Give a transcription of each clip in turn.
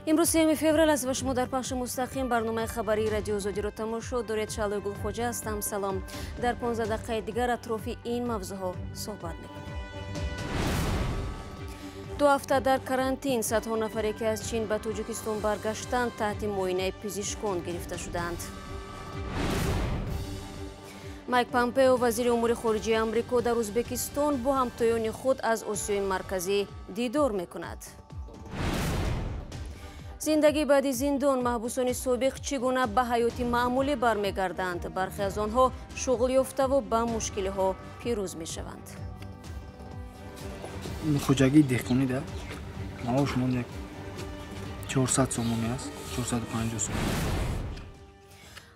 امروز 3 فوریه است و شما در پخش مستقیم برنامه خبری رادیو آزادی را تماشا دارید. شعله گلخوجه هستم. سلام. در 15 دقیقه دیگر اطراف این موضوعها صحبت می‌کنیم. 2 هفته در کرانتین صدها نفری که از چین به تاجیکستان برگشتند تحت معاینه پزشکان گرفته شدند. مایک پامپئو وزیر امور خارجه آمریکا در ازبکستان با همتایان خود از آسیای مرکزی دیدار می‌کند. زندگی بعد زندان محبوسان سابق چگونه به حیات معمولی برمیگردند؟ برخی از آنها شغل یافته و با مشکل‌ها پیروز می‌شوند. خوجگی دهقانی ده معاشمون یک 400 سومونی است، 450 سومونی.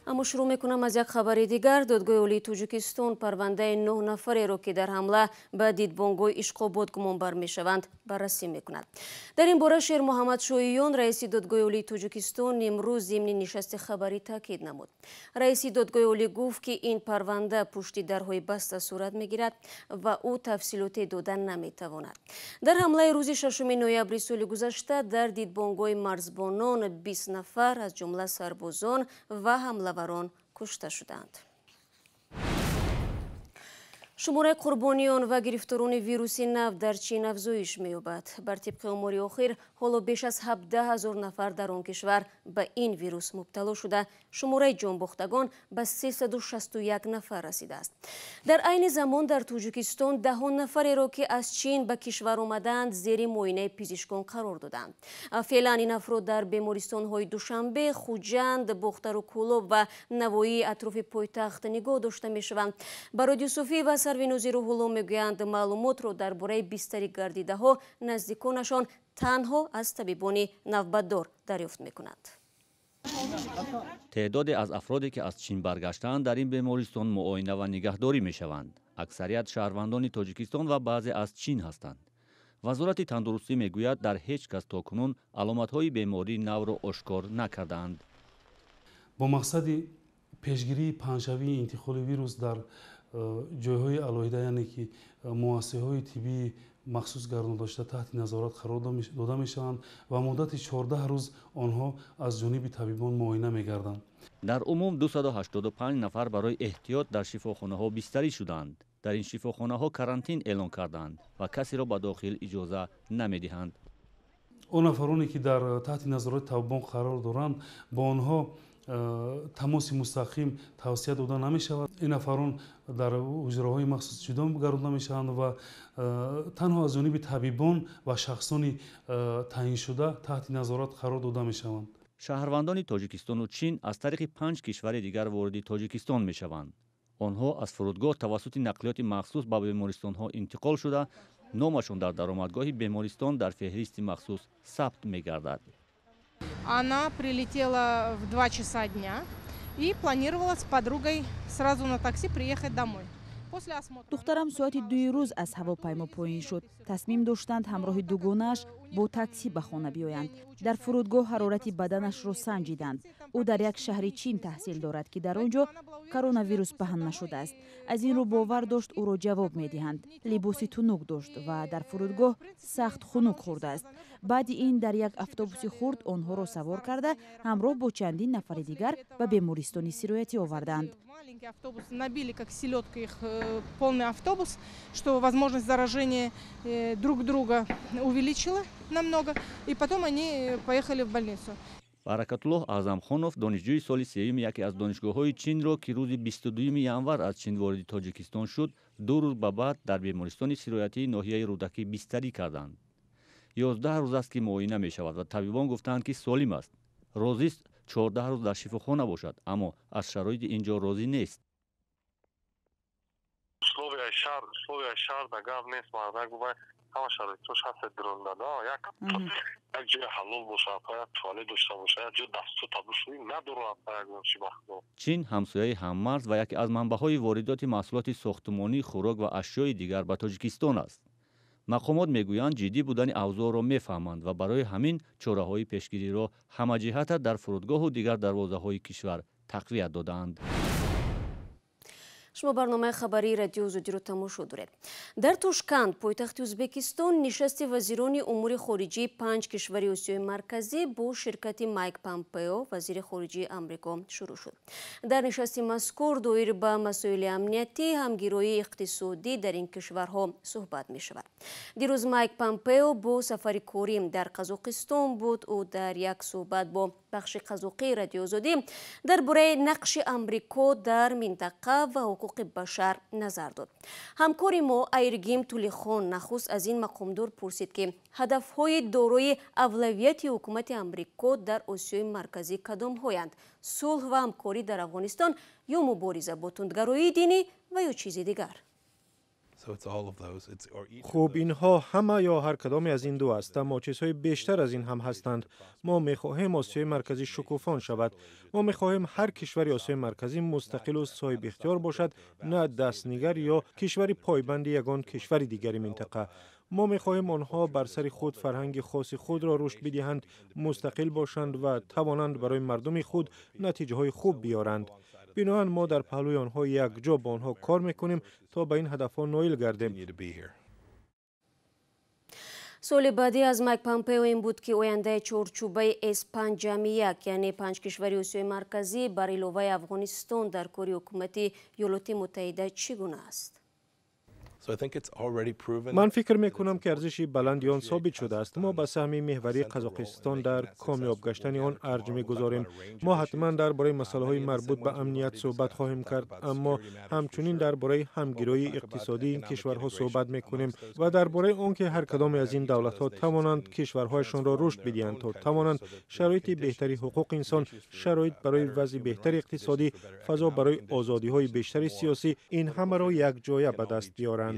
اما شروع میکنم از یک خبر دیگر. دادگاه عالی تاجیکستان پرونده 9 نفری را که در حمله به دیدبانگاه اشقاباد گمانبر میشوند بررسی میکند. در این باره شیر محمد شاییان رئیس دادگاه عالی تاجیکستان امروز ضمن نشست خبری تاکید نمود. رئیس دادگاه عالی گفت که این پرونده پشت درهای بسته صورت میگیرد و او تفصیلات دادن نمیتواند. در حمله روز 6 نوامبر سال گذشته در دیدبانگاه مرزبانان 20 نفر از جمله سربازان و حمله کشته شدند. شماره قربانیان و گرفتاران ویروس نو در چین افزایش می‌یابد. بر طبق آمار اخیر حالا بیش از 17,000 نفر در آن کشور به این ویروس مبتلا شده، شماره جان باختگان به 361 نفر رسیده است. در عین زمان در تاجیکستان دهان نفری را که از چین به کشور آمدند زیر معاینه پزشکان قرار دادند. فعلا این افراد در بیمارستان‌های دوشنبه، خوجند، باختر و کولاب و نوایی اطراف پایتخت نگاه داشته می‌شوند. به رادیو صوفی و سروینوزی روح‌الله میگویند معلومات را درباره بستری گردیده‌ها نزدیکانشان تنها از طبیبان نوبتدار دریافت می‌کنند. تعدادی از افرادی که از چین برگشتند در این بیمارستان معاینه و نگهداری می‌شوند. اکثریت شهروندان تاجیکستان و بعضی از چین هستند. وزارت تندرستی میگوید در هیچ کس تاکنون علامت‌های بیماری نو را آشکار نکردند. با مقصد پیشگیری پنجشوی انتقال ویروس در جایهای علیحده، یعنی که مؤسسه‌های طبی مخصوص گردان داشته تحت نظارت قرار داده می‌شوند و مدت 14 روز آنها از جانب طبیبان معاینه می‌گردند. در عموم 285 نفر برای احتیاط در شفاخانه‌ها بستری شدند. در این شفاخانه‌ها کرانتین اعلان کردند و کسی را به داخل اجازه نمی‌دهند. آن نفرانی که در تحت نظارت طبیبان قرار دارند با آنها تماس مستقیم توصیه داده نمی شود. این نفران در حجره‌های مخصوص جدا گردانده می شوند و تنها از جانب طبیبان و شخصانی تعیین شده تحت نظارت قرار داده می شوند. شهروندان تاجیکستان و چین از طریق 5 کشور دیگر وارد تاجیکستان می شوند. آنها از فرودگاه توسط نقلیات مخصوص به بیمارستان‌ها انتقال شده، نامشان در درآمدگاه بیمارستان در فهرست مخصوص ثبت می گردد. Она прилетела в 2 часа дня и планировала с подругой сразу на такси приехать домой. دخترم ساعت 2 روز از هواپیما پایین شد. تصمیم داشتند همراه دوگانه‌اش با تاکسی به خانه بیایند. در فرودگاه حرارت بدنش را سنجیدند. او در یک شهر چین تحصیل دارد که در آنجا کرونا ویروس پهن نشده است. از این رو باور داشت او را جواب می‌دهند. لباس تنوک داشت و در فرودگاه سخت خنک خورده است. بعد این در یک اتوبوس خرد آنها را سوار کرده همراه با چندین نفر دیگر به بیمارستان سرایتی آوردند. Маленький автобус набили как селедка их полный автобус, что возможность заражения друг друга увеличила намного, и потом они поехали в больницу. баракатуллоҳ аъзамхонов донишҷӯи соли сеюм яке аз донишгоҳҳои чинро ки рӯзи 22 январ аз чин вориди тоҷикистон шуд 2 рӯз ба баъд дар бемористони сироятии ноҳияи рӯдакӣ бистарӣ карданд. 11 рӯз аст ки муоина мешавад ва табибон гуфтанд ки солим аст. розист 14 рӯз дар шифохона бошад, аммо аз шароити инҷо розӣ нест. условия шаҳр да гап нест, мардак бубай ҳама шароитош ҳаст дронда да як ҷои ҳалол бошад, як туалет дошта бошад, як ҷои дасту табушӯӣ надорад як чи вақто. чин ҳамсояи ҳаммарз ва яке аз манбаъҳои воридоти маҳсулоти сохтмонӣ, хӯрок ва ашёи дигар ба Тоҷикистон аст. мақомот мегӯянд ҷиддӣ будани авзоъро мефаҳманд ва барои ҳамин чораҳои пешгириро ҳамаҷиҳата дар фурудгоҳу дигар дарвозаҳои кишвар тақвият додаанд. شما برنامه خبری رادیو آزادی رو تماشا دارید. در توشکند پایتخت ازبکستان نشست وزیران امور خارجه 5 کشور آسیای مرکزی با شرکت مایک پامپئو وزیر خارجه آمریکا شروع شد. در نشست مذکور دایر به مسائل امنیتی، همگرایی اقتصادی در این کشورها صحبت می شود. دیروز مایک پامپئو با سفر کاری در قزاقستان بود و در یک صحبت با بخش قزاقی رادیو آزادی درباره نقش آمریکا در منطقه و حقوق بشر نظر داد. همکار ما ایرگیم تولیخان نخست از این مقامدار پرسید که هدفهای دارای اولویت حکومت آمریکا در آسیای مرکزی کدام هایند؟ صلح و همکاری در افغانستان یا مبارزه با تندگرایی دینی و یا چیزی دیگر؟ خوب اینها همه یا هر کدام از این دو است، اما چیزهای بیشتر از این هم هستند. ما میخواهیم آسیای مرکزی شکوفان شود. ما میخواهیم هر کشور آسیای مرکزی مستقل و صاحب اختیار باشد، نه دستنگر یا کشوری پایبند یگان کشور دیگری منطقه. ما میخواهیم آنها بر سر خود فرهنگ خاص خود را رشد بدهند، مستقل باشند و توانند برای مردم خود نتیجه های خوب بیارند. بنابراین ما در پهلوی آنها یک جا با آنها کار میکنیم تا به این هدفها نائل گردیم. سوال بعدی از مایک پامپئو این بود که آینده چارچوبه S5+1 یعنی 5 کشور آسیای مرکزی بر علاوه افغانستان در کار حکومت ایالات متحده چگونه است؟ من فکر میکنم که ارزش بلند آن ثابت شده است. ما به سهم محوری قزاقستان در کامیاب گشتن آن ارج میگذاریم. ما حتما درباره مسائل مربوط به امنیت صحبت خواهیم کرد، اما همچنین درباره همگرایی اقتصادی این کشورها صحبت میکنیم و درباره آنکه هر کدام از این دولت‌ها توانند کشورهایشان را رشد بدهند تا توانند شرایط بهتری حقوق انسان، شرایط برای وضع بهتر اقتصادی، فضا برای آزادی‌های بیشتر سیاسی، این همه را یک جای به دست بیارند.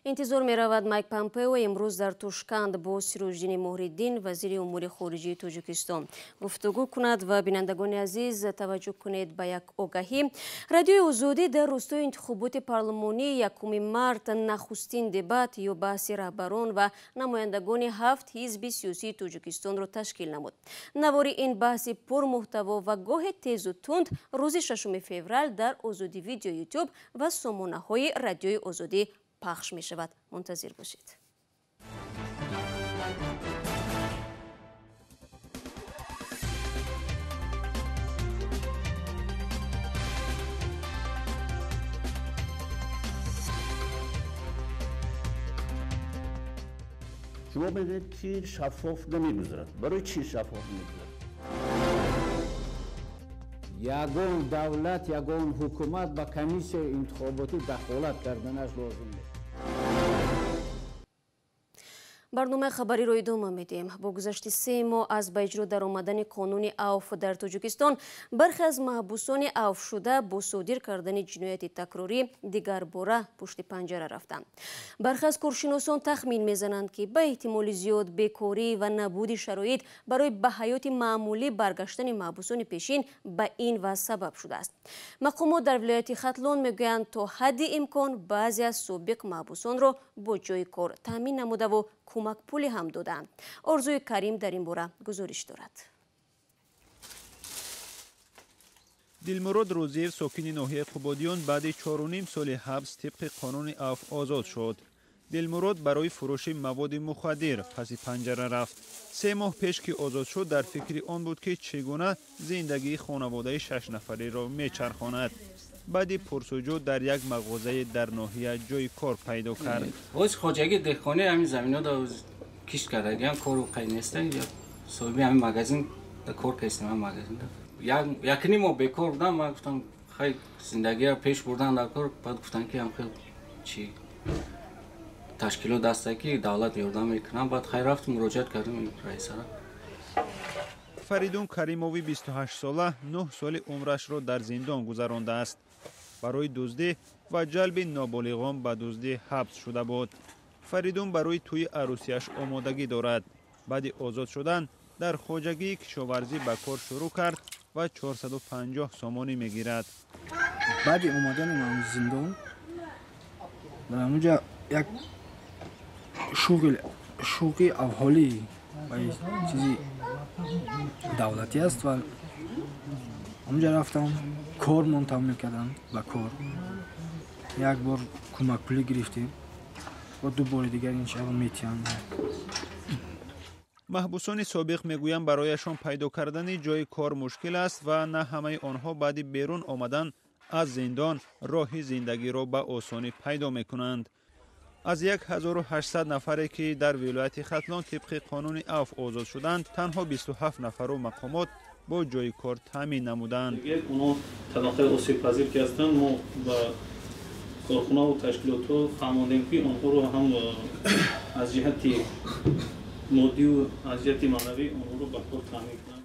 انتظار می رود مایک پامپئو امروز در توشکند با سیروژدین مهردین وزیر امور خارجه تاجیکستان گفتگو کند و بینندگان عزیز توجه کنید به یک آگهی. رادیو آزادی در راستای انتخابات پارلمانی 1 مارس نخستین دبات یا بحث رهبران و نمایندگان 7 حزب سیاسی تاجیکستان را تشکیل نمود. نوار این بحث پرمحتوا و گاه تیز و تند روز 6 فوریه در آزادی ویدیو یوتیوب و سامانه‌های رادیوی آزادی پخش می شود. منتظر باشید. شما بگید که شفاف نمی‌گذرد. برای چی شفاف نمی‌گذرد؟ یگان دولت، یگان حکومت با کمیسیون انتخاباتی دخالت کردنش لازم نیست. برنامه خبری رو ادامه میدیم. با گذشت 3 ماه از به اجرا در آمدن قانون عفو در تاجیکستان، برخی از محبوسان عفو شده با صادر کردن جنایت تکراری دیگر باره پشت پنجره رفتند. برخی از کارشناسان تخمین میزنند که به احتمال زیاد بیکاری و نبود شرایط برای به حیات معمولی برگشتن محبوسان پیشین به این وضع سبب شده است. مقامات در ولایت ختلان میگویند تا حد امکان بعضی از سابق محبوسان را با جای کار تامین نموده و کمک پولی هم دادند. آرزوی کریم در این باره گزارش دارد. دلمراد روزیف ساکن ناحیه قبادیان بعد 4.5 سال حبس طبق قانون عفو آزاد شد. دلمراد برای فروش مواد مخدر پس پنجره رفت. 3 ماه پیش که آزاد شد در فکر آن بود که چگونه زندگی خانواده 6 نفره را میچرخاند. بعد پرسجو در یک مغازه در ناحیه جای کار پیدا کرد. از خواجگی دهخانه همین زمینا دا کشت کرده هم کارو قید نیستن یا صاحبی همین مغازین دا کار کردم هم مغازین دا یکنی ما بیکار بودم. من گفتم خیلی زندگی رو پیش بردن در کار. بعد گفتن که هم خیلی چی تشکیلات دسته که دولت یاردم میکنم. بعد خیلی رفت مراجعت کردم این رئیس را. فریدون کریموی 28 ساله 9 سال عمرش را در زندان گذرانده است. برای دزدی و جلب نابالغان به دزدی حبس شده بود. فریدون برای توی عروسیش آمادگی دارد. بعد آزاد شدن در خواجگی کشاورزی به کار شروع کرد و 450 سامانی میگیرد. بعد اومدن من زندان در اونجا یک شغل اوحالی و چیزی دولتی است و اونجا رفتم کارمون تمرین کردم و کار یک بار کمک پولی گرفتیم و دو بار دیگر این شب میتیم. محبوسان سابق میگویند برایشان پیدا کردن جای کار مشکل است و نه همه آنها بعد بیرون آمدن از زندان راه زندگی را به آسانی پیدا میکنند. از 1800 نفری که در ولایت ختلان طبق قانون عفو آزاد شدند، تنها 27 نفر و مقامات با جای کار تامین نمودند. اونا طبقه آسیب پذیر که هستند، ما با کارخانه و تشکیلات فهمیدیم که آنها رو هم از جهت مادی و از جهت معنوی آنها رو به کار تامین کنند.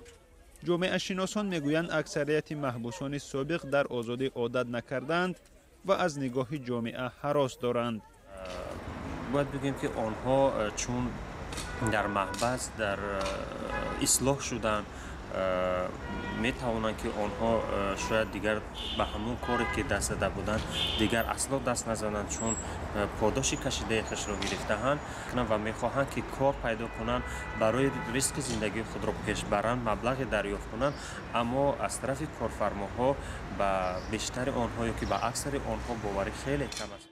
جامعه شناسان میگویند اکثریت محبوسان سابق در آزادی عادت نکردند و از نگاه جامعه هراس دارند. باید بگیم که آنها چون در محبس در اصلاح شدن می توانند که آنها شاید دیگر به همون کاری که دست داده بودند دیگر اصلا دست نزنند، چون پاداش کشیده خش را گرفته‌اند و می‌خواهند که کار پیدا کنند برای ریسک زندگی خود را پیش برند، مبلغ دریافت کنند، اما از طرف کارفرماها به بیشتر آنها یا که به اکثر آنها باوری خیلی کم است.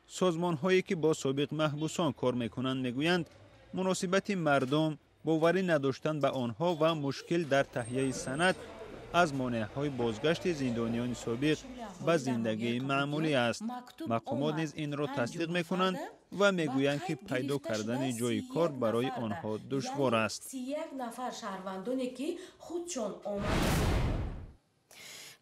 سازمان‌هایی که با سابق محبوسان کار می‌کنند میگویند مناسبت مردم باوری نداشتن به آنها و مشکل در تهیه سند از مانع‌های بازگشت زندانیان سابق به زندگی معمولی است. مقامات نیز این را تصدیق می‌کنند و میگویند که پیدا کردن جای کار برای آنها دشوار است.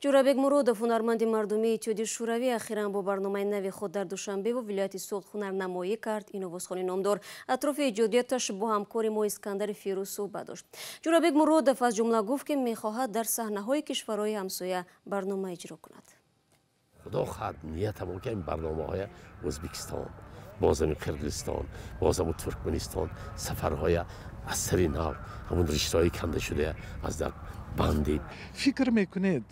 ҷурабек муродов, ҳунарманди мардумии Иттиҳоди шӯравӣ, ахиран бо барномаи нави худ дар Душанбе ва вилояти Суғд ҳунарнамоӣ кард. Ин овозхони номдор атрофи иҷодияташ бо ҳамкори мо Искандари Фирӯз суҳбат дошт. ҷурабек муродов аз ҷумла гуфт, ки мехоҳад дар саҳнаҳои кишварҳои ҳамсоя барнома иҷро кунад. خدا خواهد نیتم که این برنامه‌های ازبکستان، بازم قرقیزستان، بازم ترکمنستان، سفرهای از سری نو، همون رشته‌های کنده شده از در بندی. فکر میکنید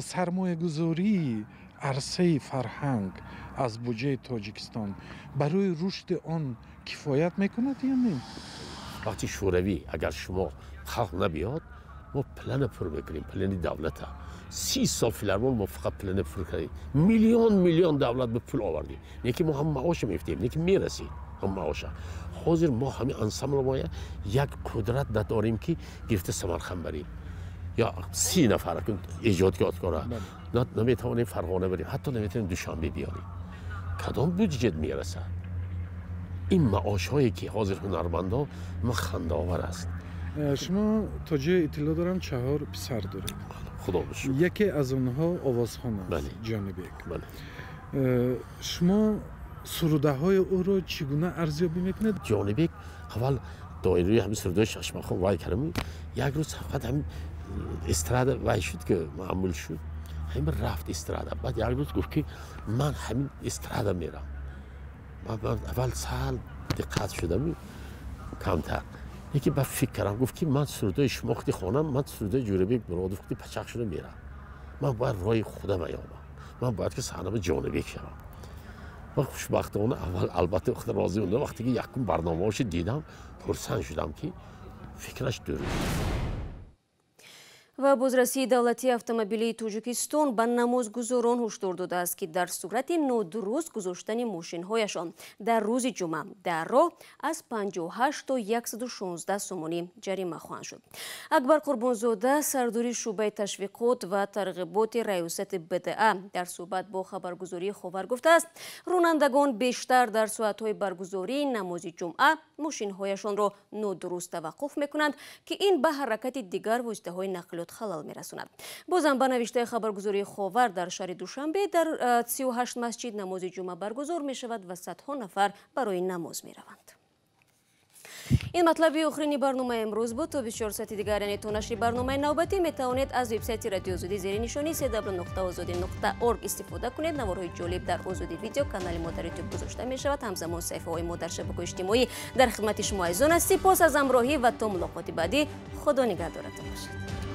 سرمایه گذاری عرصه فرهنگ از بودجه تاجیکستان برای رشد آن کفایت میکند یا نه؟ وقتی شوروی اگر شما خلق نبیاد ما پلن پر میکنیم، پلن دولت 30 سال فیلرمون ما فقط پلن پر کردیم، میلیون دولت به پول آوردیم، یکی ما هم معاش میفتیم، یکی میرسید هم معاش. حاضر ما همین انسامبل ما یک قدرت نداریم که گرفته سمرقند بریم یا 30 نفر که ایجادگاه کنه، نمیتوانیم فرغانه بریم، حتی نمیتونیم دوشنبه بیاریم. کدام بودجه میرسه؟ این معاش هایی که حاضر هنرمندا ما خنده آور است. شما تا جای اطلاع دارم 4 پسر دارید. خدا بشکر. یکی از اونها آوازخوان است. جانبیک. شما سروده های او رو چگونه ارزیابی میکنید؟ جانبیک اول دایره همین سروده ششمخان وای کردم، یک روز فقط همین استراده وای شد که معمول شد، همین رفت استراده. بعد یک روز گفت که من همین استراده میرم. من اول سال دقت شدم کمتر، یکی بعد فکر کردم گفت که من سروده شماختی خانم، من سروده جوربیک مرادف که پچق شده میرم، من باید رای خودم ایامم، من باید که صحنه جانبیک شوم. و خوشبختانه اول البته وقت راضی موندم، وقتی که یکم برنامه‌اش دیدم پرسان شدم که فکرش درست. ва бозрасии давлатии автомобилии Тоҷикистон ба намозгузорон ҳушдор додааст, ки дар сурати нодуруст гузоштани мошинҳояшон дар рӯзи ҷумъа дар роҳ аз 58 то 116 сомонӣ ҷарима хоҳанд шуд. Акбар Қурбонзода, сардори шӯъбаи ташвиқот ва тарғиботи раёсати БДА дар суҳбат бо хабаргузории Ховар гуфтааст, ронандагон бештар дар соатҳои баргузории намози ҷумъа мошинҳояшонро нодуруст таваққуф мекунанд, ки ин ба ҳаракати дигар воситаҳои нақлиёт халал мерасонад. бозам ба навиштаи хабаргузории Ховар дар шаҳри Душанбе дар 38 масҷид намози ҷумъа баргузор мешавад ва садҳо нафар барои намоз мераванд. ин матлаби охирини барномаи имрӯз буд. то 24 соати дигар, яъне то нашри барномаи навбатӣ, метавонед аз вебсайти радиои озодӣ зери нишони cw.ozodi.org истифода кунед. наворҳои ҷолиб дар озодӣ видео канали мо дар ютуб гузошта мешавад. ҳамзамон саҳифаҳои мо дар шабакаҳои иҷтимоӣ дар хидмати шумо айзон аст. сипос аз ҳамроҳӣ ва то мулоқоти баъдӣ. худо нигаҳдоратон бошад.